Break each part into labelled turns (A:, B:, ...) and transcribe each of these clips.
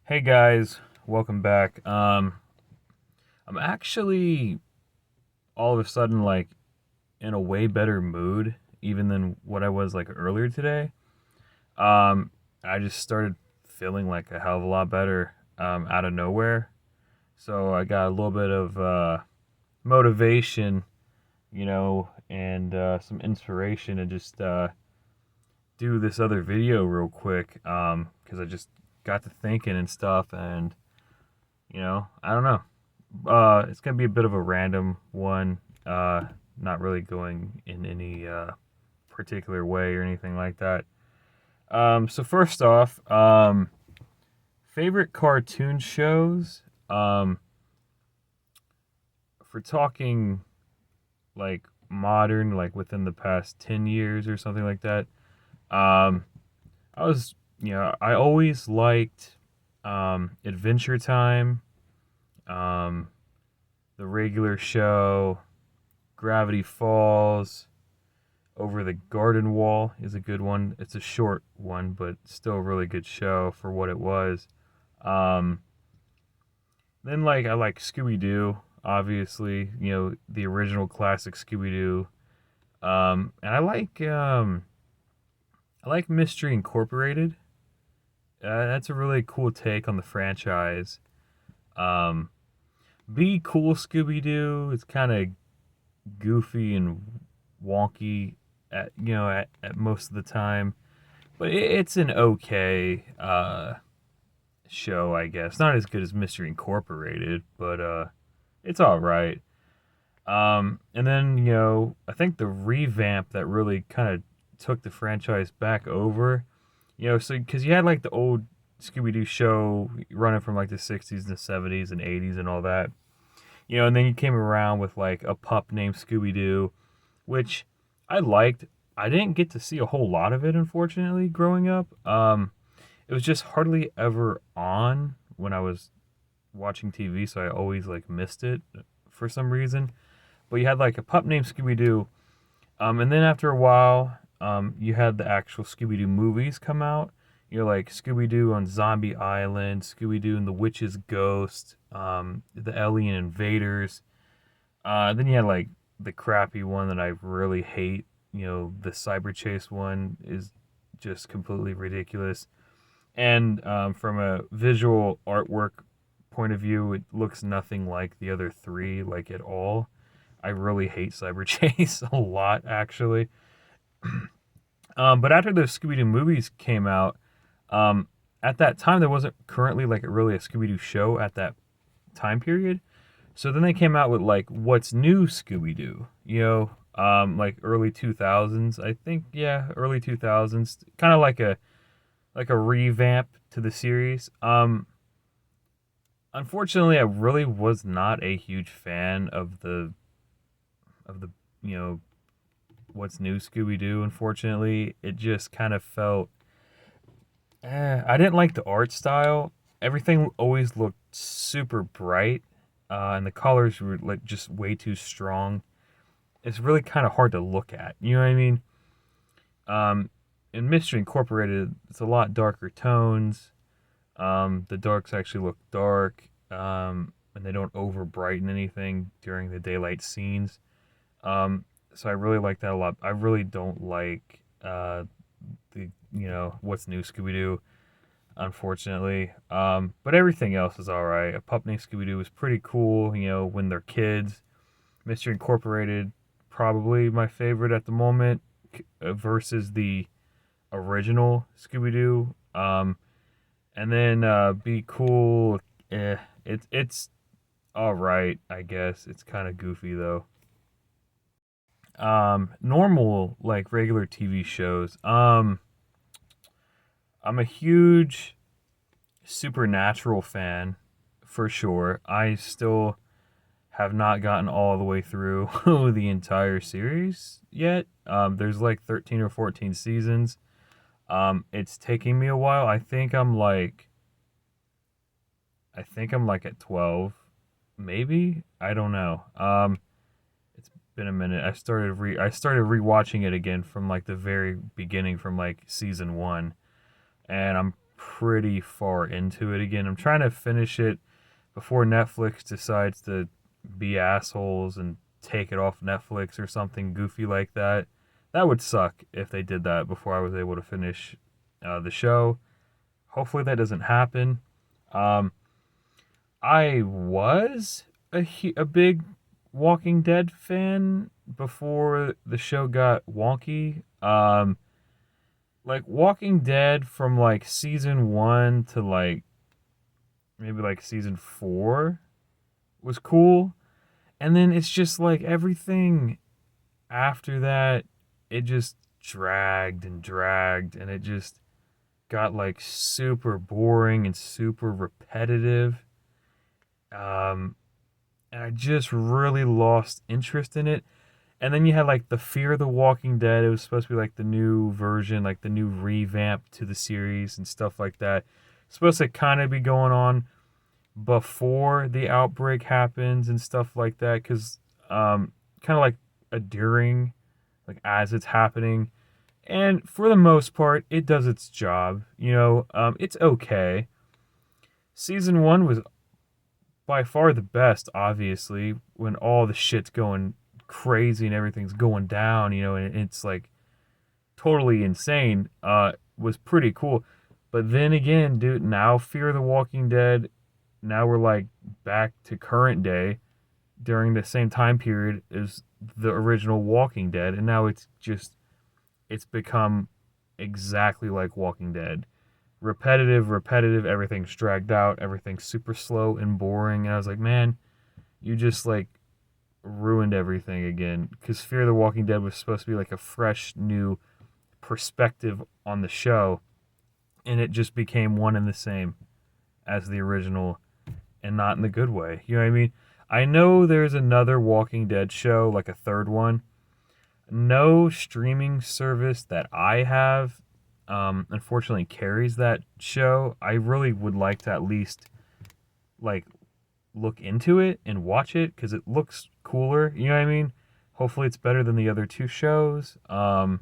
A: Hey guys, welcome back. I'm actually all of a sudden like in a way better mood even than what I was like earlier today. Um, I just started feeling like a hell of a lot better out of nowhere. So I got a little bit of motivation, and some inspiration to just do this other video real quick. Because I just got to thinking and stuff, and I don't know. It's gonna be a bit of a random one. Not really going in any particular way or anything like that. So first off, favorite cartoon shows. Um, for talking like modern, like within the past 10 years or something like that. Um, I was, I always liked Adventure Time, um, The Regular Show, Gravity Falls, Over the Garden Wall is a good one. It's a short one, but still a really good show for what it was. Um, then like I like Scooby Doo, obviously, the original classic Scooby Doo. And I like Mystery Incorporated. That's a really cool take on the franchise. Um, Be Cool Scooby Doo. It's kind of goofy and wonky at most of the time, but it's an okay show, I guess. Not as good as Mystery Incorporated, but it's all right. And then I think the revamp that really kind of took the franchise back over, so because you had like the old Scooby Doo show running from like the 60s and the 70s and 80s and all that. And then you came around with like a pup named Scooby Doo, which I liked. I didn't get to see a whole lot of it, unfortunately, growing up. It was just hardly ever on when I was watching TV, so I always like missed it for some reason. But you had like a pup named Scooby Doo, and then after a while, you had the actual Scooby Doo movies come out. Like Scooby Doo on Zombie Island, Scooby Doo and the Witch's Ghost, the Alien Invaders. Then you had like the crappy one that I really hate. The Cyber Chase one is just completely ridiculous. And from a visual artwork point of view, it looks nothing like the other three, like at all. I really hate Cyber Chase a lot, actually. But after the Scooby Doo movies came out, um, at that time there wasn't currently like really a Scooby Doo show at that time period. So then they came out with like what's new Scooby Doo, like early 2000s, I think. Yeah, early 2000s, kind of like a revamp to the series. Unfortunately, I really was not a huge fan of the you know what's new Scooby Doo. Unfortunately, it just kind of felt. I didn't like the art style. Everything always looked super bright, and the colors were like just way too strong. It's really kind of hard to look at. You know what I mean? In Mystery Incorporated, it's a lot darker tones. The darks actually look dark, and they don't over brighten anything during the daylight scenes. So I really like that a lot. I really don't like the what's new Scooby Doo, unfortunately. But everything else is all right. A pup named Scooby Doo is pretty cool. When they're kids. Mystery Incorporated, probably my favorite at the moment, versus the original Scooby Doo. And then Be Cool. It's all right, I guess. It's kind of goofy though. Normal like regular TV shows. I'm a huge Supernatural fan for sure. I still have not gotten all the way through the entire series yet. There's like 13 or 14 seasons. It's taking me a while. I think I'm like at 12, maybe. I don't know. It's been a minute. I started rewatching it again from like the very beginning, from like season 1, and I'm pretty far into it again. I'm trying to finish it before Netflix decides to be assholes and take it off Netflix or something goofy like that. That would suck if they did that before I was able to finish the show. Hopefully that doesn't happen. Um, I was a big Walking Dead fan before the show got wonky. Like Walking Dead from like season 1 to like maybe like season 4 was cool. And then it's just like everything after that, it just dragged, and it just got like super boring and super repetitive. Um, and I just really lost interest in it. And then you had like the Fear the Walking Dead. It was supposed to be like the new version, like the new revamp to the series and stuff like that. It's supposed to kind of be going on before the outbreak happens and stuff like that, because kind of like a during, like as it's happening. And for the most part, it does its job. It's okay. Season 1 was by far the best, obviously, when all the shit's going crazy and everything's going down, and it's like totally insane. Was pretty cool. But then again, dude, now Fear the Walking Dead, now we're like back to current day during the same time period as the original Walking Dead, and now it's become exactly like Walking Dead. Repetitive, everything's dragged out, everything's super slow and boring. And I was like, man, you just like ruined everything again. Because Fear the Walking Dead was supposed to be like a fresh, new perspective on the show, and it just became one and the same as the original, and not in the good way. You know what I mean? I know there's another Walking Dead show, like a third one. No streaming service that I have, unfortunately, carries that show. I really would like to at least like look into it and watch it because it looks cooler. You know what I mean? Hopefully, it's better than the other two shows, and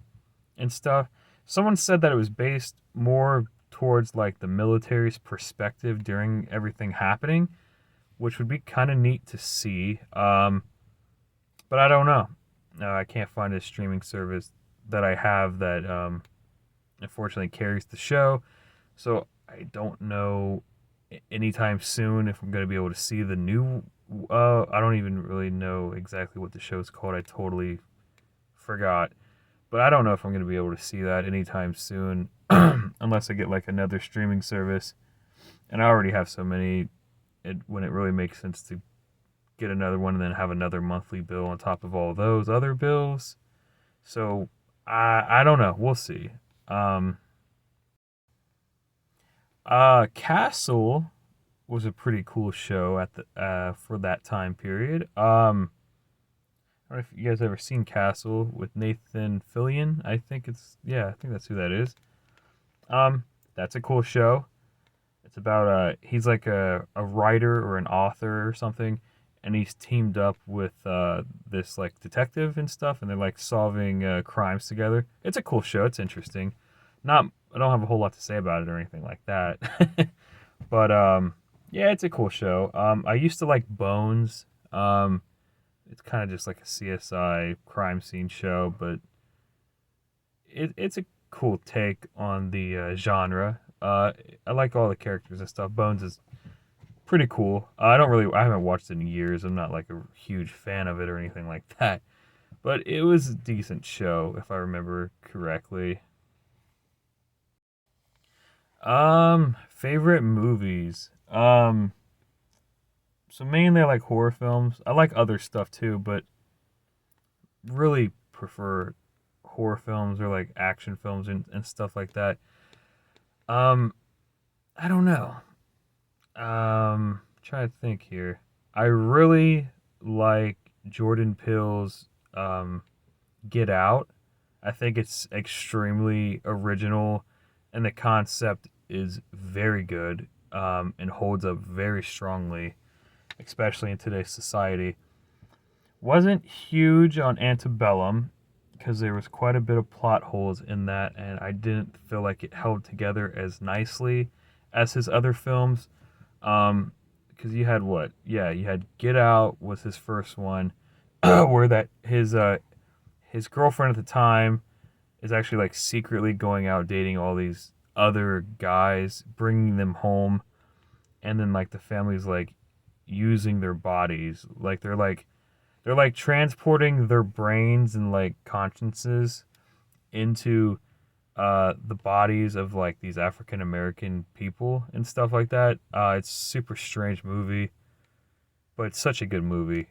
A: stuff. Someone said that it was based more towards like the military's perspective during everything happening, which would be kind of neat to see. But I don't know. I can't find a streaming service that I have that unfortunately carries the show. So I don't know anytime soon if I'm going to be able to see the new. I don't even really know exactly what the show's called. I totally forgot. But I don't know if I'm going to be able to see that anytime soon unless I get like another streaming service. And I already have so many, it wouldn't really make sense to get another one and then have another monthly bill on top of all those other bills. So I don't know. We'll see. Castle was a pretty cool show at the for that time period. I don't know if you guys ever seen Castle with Nathan Fillion. I think that's who that is. That's a cool show. It's about he's like a writer or an author or something, and he's teamed up with this like detective and stuff, and they're like solving crimes together. It's a cool show. It's interesting. I don't have a whole lot to say about it or anything like that, but yeah, it's a cool show. I used to like Bones. It's kind of just like a CSI crime scene show, but it's a cool take on the genre. I like all the characters and stuff. Bones is pretty cool. I haven't watched it in years. I'm not like a huge fan of it or anything like that, but it was a decent show if I remember correctly. Favorite movies. So mainly I like horror films. I like other stuff too, but really prefer horror films or like action films and stuff like that. Um, I don't know. Try to think here. I really like Jordan Peele's Get Out. I think it's extremely original, and the concept is very good, and holds up very strongly, especially in today's society. Wasn't huge on Antebellum. because there was quite a bit of plot holes in that, and I didn't feel like it held together as nicely as his other films. Because you had what? Yeah, you had Get Out was his first one, where that his girlfriend at the time is actually like secretly going out dating all these other guys, bringing them home, and then like the family's like using their bodies, like they're like transporting their brains and like consciences into the bodies of like these African American people and stuff like that. It's a super strange movie, but it's such a good movie.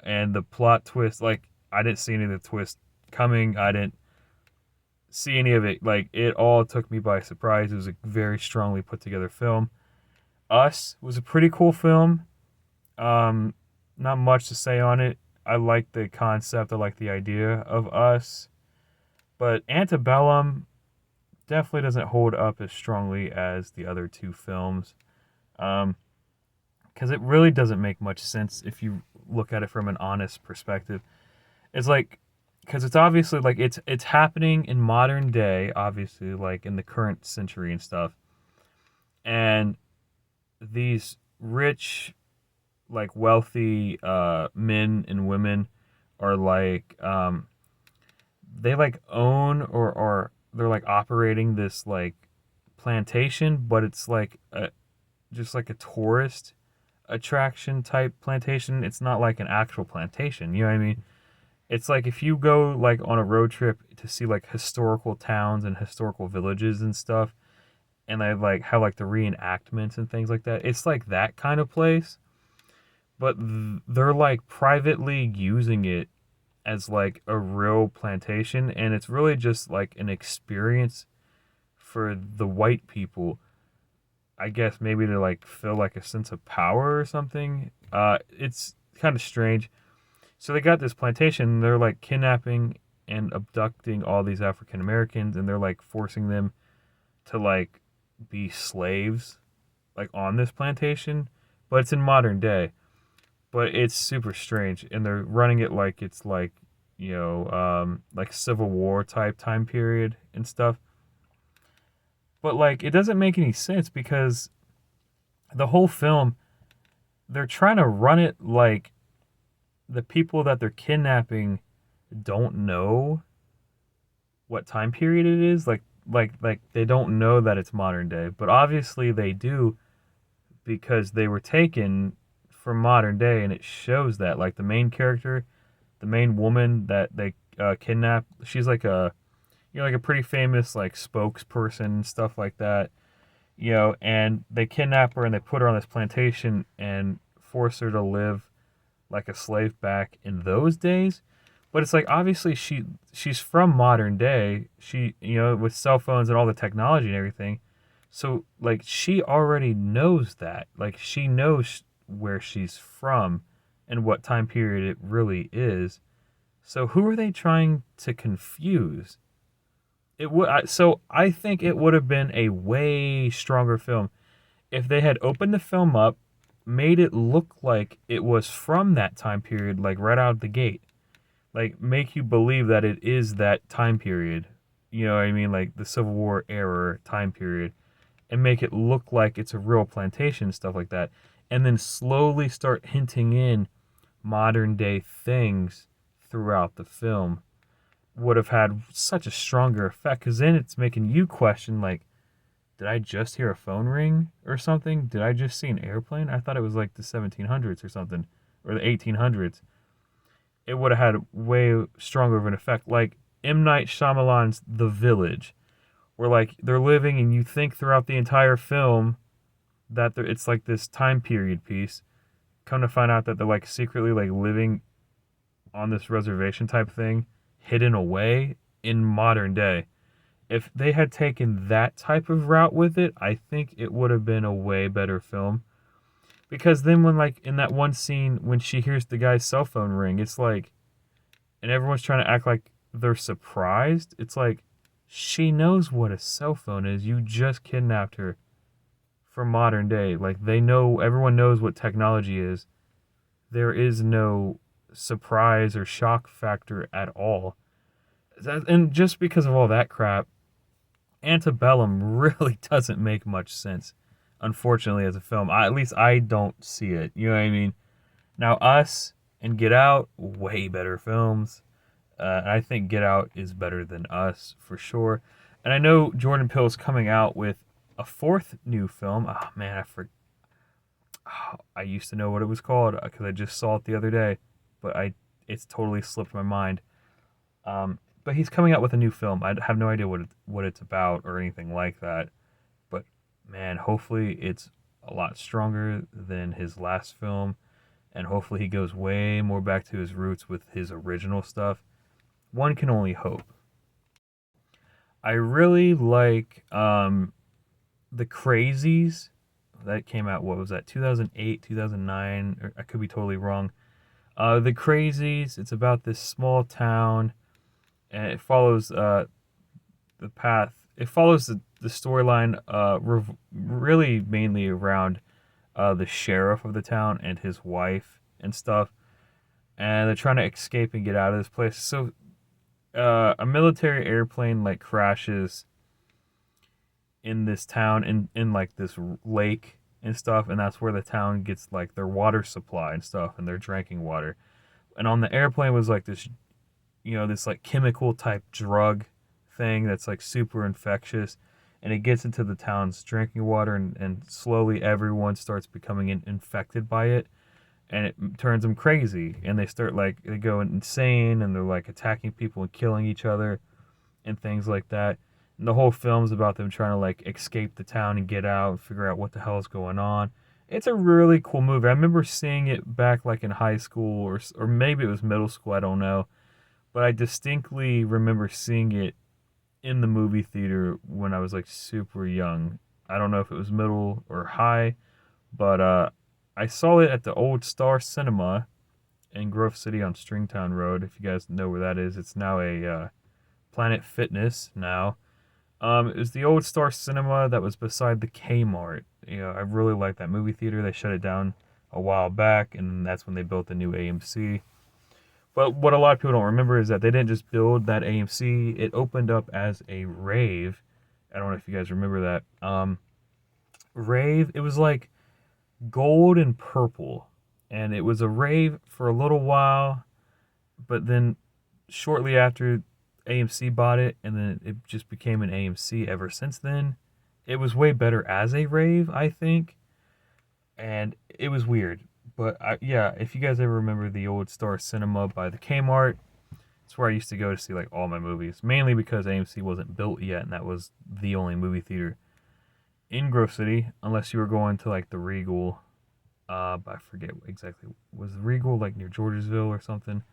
A: And the plot twist, like I didn't see any of the twist coming. I didn't see any of it. Like it all took me by surprise. It was a very strongly put together film. Us was a pretty cool film. Um, Not much to say on it. I like the concept. I like the idea of Us, but Antebellum definitely doesn't hold up as strongly as the other two films. Um, because it really doesn't make much sense if you look at it from an honest perspective. It's like, because it's obviously like it's happening in modern day, obviously like in the current century and stuff, and these rich, like wealthy men and women are like they like own or they're like operating this like plantation, but it's like just like a tourist attraction type plantation. It's not like an actual plantation. You know what I mean? It's like if you go like on a road trip to see like historical towns and historical villages and stuff, and they like have like the reenactments and things like that. It's like that kind of place, but they're like privately using it as like a real plantation, and it's really just like an experience for the white people, I guess, maybe to like feel like a sense of power or something. It's kind of strange. So they got this plantation, and they're like kidnapping and abducting all these African Americans, and they're like forcing them to like be slaves like on this plantation, but it's in modern day. But it's super strange, and they're running it like it's like like Civil War type time period and stuff. But like it doesn't make any sense because the whole film they're trying to run it like the people that they're kidnapping don't know what time period it is. Like they don't know that it's modern day, but obviously they do because they were taken from modern day, and it shows that like the main character, the main woman that they kidnap, she's like a like a pretty famous like spokesperson and stuff like that. And they kidnap her and they put her on this plantation and force her to live like a slave back in those days. But it's like obviously she's from modern day. She with cell phones and all the technology and everything. So like she already knows that. Like she knows where she's from and what time period it really is. So who are they trying to confuse? So I think it would have been a way stronger film if they had opened the film up, made it look like it was from that time period, like right out of the gate, like make you believe that it is that time period. You know what I mean? Like the Civil War era time period, and make it look like it's a real plantation, stuff like that, and then slowly start hinting in modern day things throughout the film would have had such a stronger effect because then it's making you question like, did I just hear a phone ring or something? Did I just see an airplane? I thought it was like the 1700s or something, or the 1800s. It would have had way stronger of an effect. Like M. Night Shyamalan's The Village, where like they're living and you think throughout the entire film that it's like this time period piece. Come to find out that they're like secretly like living on this reservation type thing, hidden away in modern day. If they had taken that type of route with it, I think it would have been a way better film. Because then when like in that one scene when she hears the guy's cell phone ring, it's like, and everyone's trying to act like they're surprised. It's like she knows what a cell phone is. You just kidnapped her from modern day. Like they know, everyone knows what technology is. There is no surprise or shock factor at all. And just because of all that crap, Antebellum really doesn't make much sense, unfortunately, as a film. At least I don't see it. You know what I mean? Now, Us and Get Out, way better films. I think Get Out is better than Us for sure. And I know Jordan Peele's coming out with a fourth new film. Oh man, I used to know what it was called because I just saw it the other day, but it's totally slipped my mind. But he's coming out with a new film. I have no idea what it's about or anything like that. But man, hopefully it's a lot stronger than his last film, and hopefully he goes way more back to his roots with his original stuff. One can only hope. I really like the Crazies that came out. What was that? 2008, 2009. Or I could be totally wrong. The Crazies. It's about this small town, and it follows the path. It follows the storyline. Really mainly around the sheriff of the town and his wife and stuff, and they're trying to escape and get out of this place. So a military airplane like crashes in this town in like this lake and stuff, and that's where the town gets like their water supply and stuff and their drinking water. And on the airplane was like this, this like chemical type drug thing that's like super infectious, and it gets into the town's drinking water, and slowly everyone starts becoming infected by it, and it turns them crazy, and they go insane, and they're like attacking people and killing each other and things like that. And the whole film's about them trying to like escape the town and get out and figure out what the hell is going on. It's a really cool movie. I remember seeing it back like in high school, or maybe it was middle school, I don't know. But I distinctly remember seeing it in the movie theater when I was like super young. I don't know if it was middle or high, but I saw it at the Old Star Cinema in Grove City on Stringtown Road. If you guys know where that is, it's now a Planet Fitness now. It was the Old Star Cinema that was beside the Kmart. I really like that movie theater. They shut it down a while back, and that's when they built the new AMC. But what a lot of people don't remember is that they didn't just build that AMC. It opened up as a rave. I don't know if you guys remember that. Rave, it was like gold and purple. And it was a rave for a little while, but then shortly after AMC bought it, and then it just became an AMC ever since then. It was way better as a rave, I think, and it was weird. But yeah, if you guys ever remember the Old Star Cinema by the Kmart, it's where I used to go to see like all my movies, mainly because AMC wasn't built yet, and that was the only movie theater in Grove City, unless you were going to like the Regal. I forget exactly. Was the Regal like near Georgesville or something?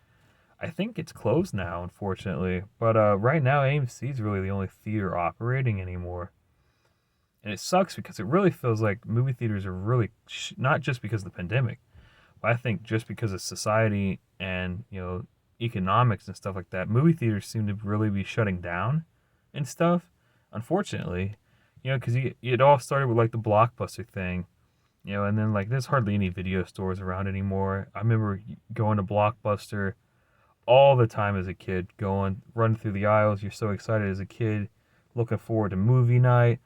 A: I think it's closed now, unfortunately. But right now, AMC is really the only theater operating anymore. And it sucks because it really feels like movie theaters are really, not just because of the pandemic, but I think just because of society and, economics and stuff like that, movie theaters seem to really be shutting down and stuff, unfortunately. Because it all started with like the Blockbuster thing, and then like there's hardly any video stores around anymore. I remember going to Blockbuster all the time as a kid, going, running through the aisles. You're so excited as a kid, looking forward to movie night,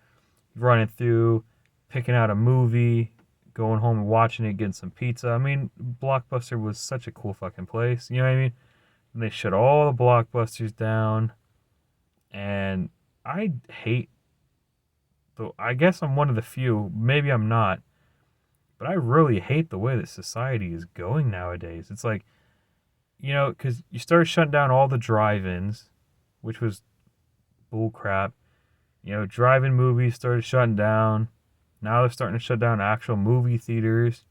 A: running through, picking out a movie, going home and watching it, getting some pizza. I mean, Blockbuster was such a cool fucking place. You know what I mean? And they shut all the Blockbusters down, and I hate, though I guess I'm one of the few, maybe I'm not, but I really hate the way that society is going nowadays. It's like, because you started shutting down all the drive-ins, which was bull crap. Drive-in movies started shutting down. Now they're starting to shut down actual movie theaters,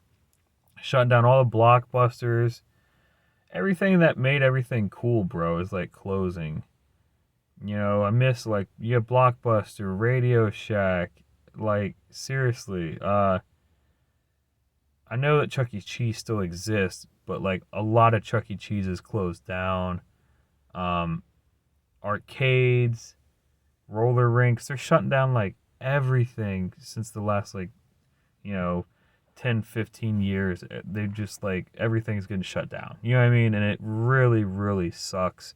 A: shutting down all the Blockbusters. Everything that made everything cool, bro, is like closing. I miss like you have Blockbuster, Radio Shack. Like seriously, I know that Chuck E. Cheese still exists, but like a lot of Chuck E. Cheese's closed down. Arcades, roller rinks, they're shutting down like everything since the last like, you know, 10, 15 years. They're just like everything's getting shut down. You know what I mean? And it really, really sucks.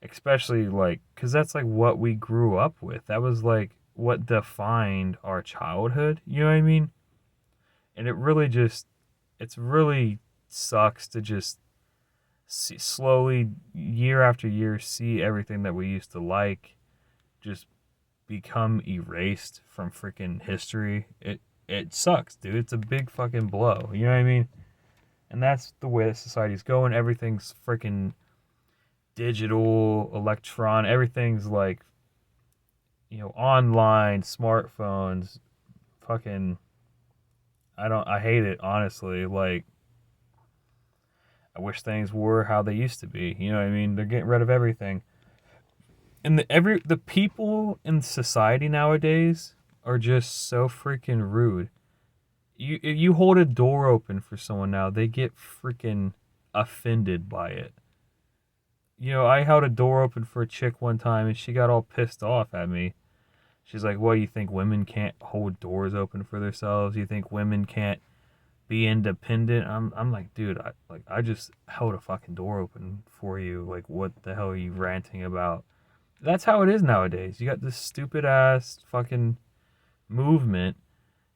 A: especially like because that's like what we grew up with. That was like what defined our childhood. You know what I mean? And it's really sucks to just slowly, year after year, see everything that we used to like just become erased from freaking history. It sucks, dude. It's a big fucking blow. You know what I mean? And that's the way that society's going. Everything's freaking digital, electron. Everything's like, online, smartphones. Fucking, I hate it, honestly. Like, I wish things were how they used to be. You know what I mean? They're getting rid of everything. And the people in society nowadays are just so freaking rude. You hold a door open for someone now, they get freaking offended by it. I held a door open for a chick one time and she got all pissed off at me. She's like, "What, you think women can't hold doors open for themselves? You think women can't be independent?" I'm like, "Dude, I just held a fucking door open for you. Like, what the hell are you ranting about?" That's how it is nowadays. You got this stupid ass fucking movement,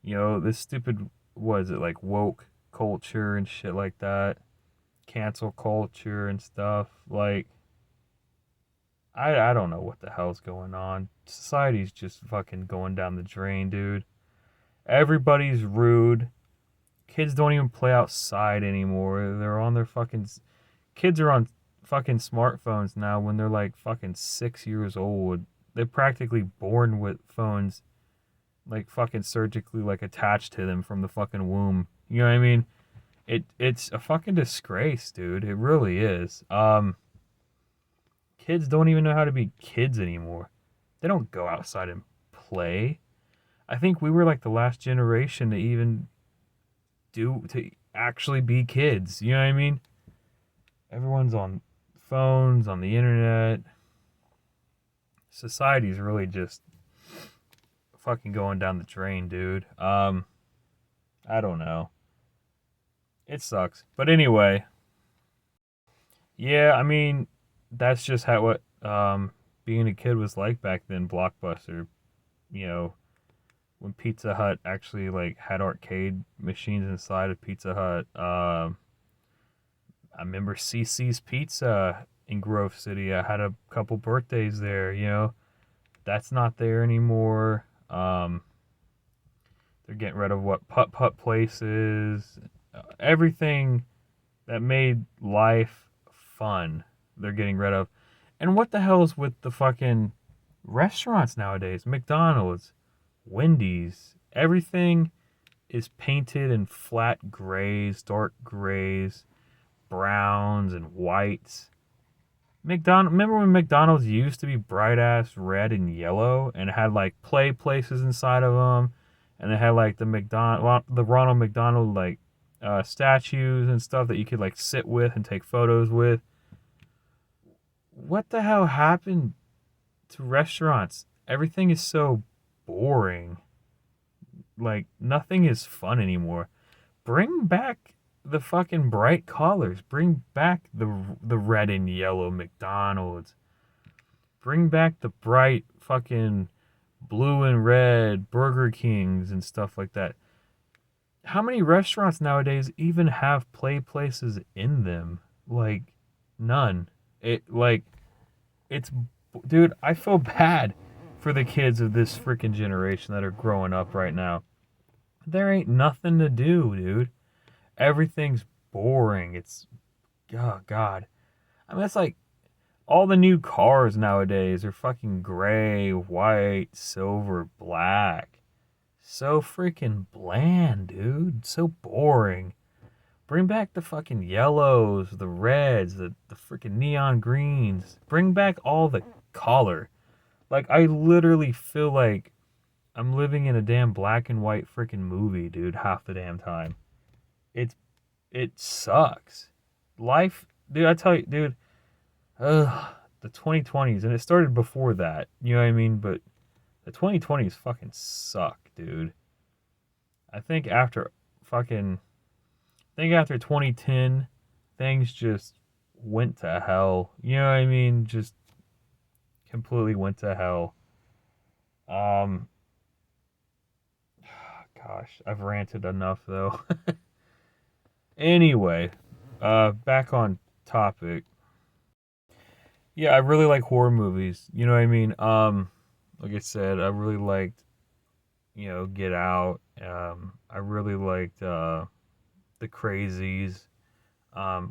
A: this stupid, what is it, like woke culture and shit like that, cancel culture and stuff. Like, I don't know what the hell's going on. Society's just fucking going down the drain, dude. Everybody's rude. Kids don't even play outside anymore. They're on their fucking. Kids are on fucking smartphones now when they're like fucking 6 years old. They're practically born with phones, like fucking surgically like attached to them from the fucking womb. You know what I mean? It's a fucking disgrace, dude. It really is. Kids don't even know how to be kids anymore. They don't go outside and play. I think we were like the last generation to even to actually be kids. You know what I mean? Everyone's on phones, on the internet. Society's really just fucking going down the drain, dude. I don't know. It sucks. But anyway, yeah, I mean, that's just how what being a kid was like back then, Blockbuster, you know, when Pizza Hut actually like had arcade machines inside of Pizza Hut. I remember CC's Pizza in Grove City. I had a couple birthdays there. That's not there anymore. They're getting rid of what putt putt places, everything that made life fun. They're getting rid of. And what the hell's with the fucking restaurants nowadays? McDonald's, Wendy's, everything is painted in flat grays, dark grays, browns, and whites. Remember when McDonald's used to be bright ass red and yellow and had like play places inside of them, and it had like the Ronald McDonald like statues and stuff that you could like sit with and take photos with. What the hell happened to restaurants? Everything is so boring. Like nothing is fun anymore. Bring back the fucking bright colors. Bring back the red and yellow McDonald's. Bring back the bright fucking blue and red Burger Kings and stuff like that. How many restaurants nowadays even have play places in them? Like none. It's dude, I feel bad for the kids of this freaking generation that are growing up right now. There ain't nothing to do, dude. Everything's boring. Oh god. I mean, it's like all the new cars nowadays are fucking gray, white, silver, black. So freaking bland, dude. So boring. Bring back the fucking yellows, the reds, the freaking neon greens. Bring back all the color. Like, I literally feel like I'm living in a damn black and white freaking movie, dude, half the damn time. It's it sucks. Life, dude, I tell you, dude, the 2020s, and it started before that, you know what I mean? But the 2020s fucking suck, dude. I think after fucking, I think after 2010, things just went to hell. You know what I mean? Just completely went to hell. Um, gosh, I've ranted enough though. Anyway, back on topic. Yeah, I really like horror movies. You know what I mean? Like I said, I really liked, Get Out. I really liked The Crazies,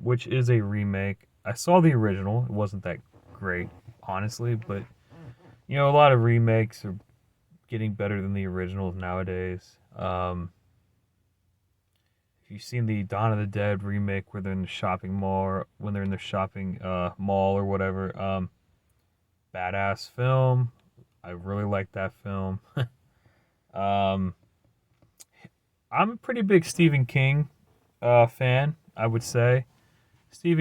A: which is a remake. I saw the original. It wasn't that great, honestly, but a lot of remakes are getting better than the originals nowadays. If you've seen the Dawn of the Dead remake where they're in the shopping mall, or when they're in the shopping mall or whatever, badass film. I really like that film. um, I'm a pretty big Stephen King fan, I would say. Stephen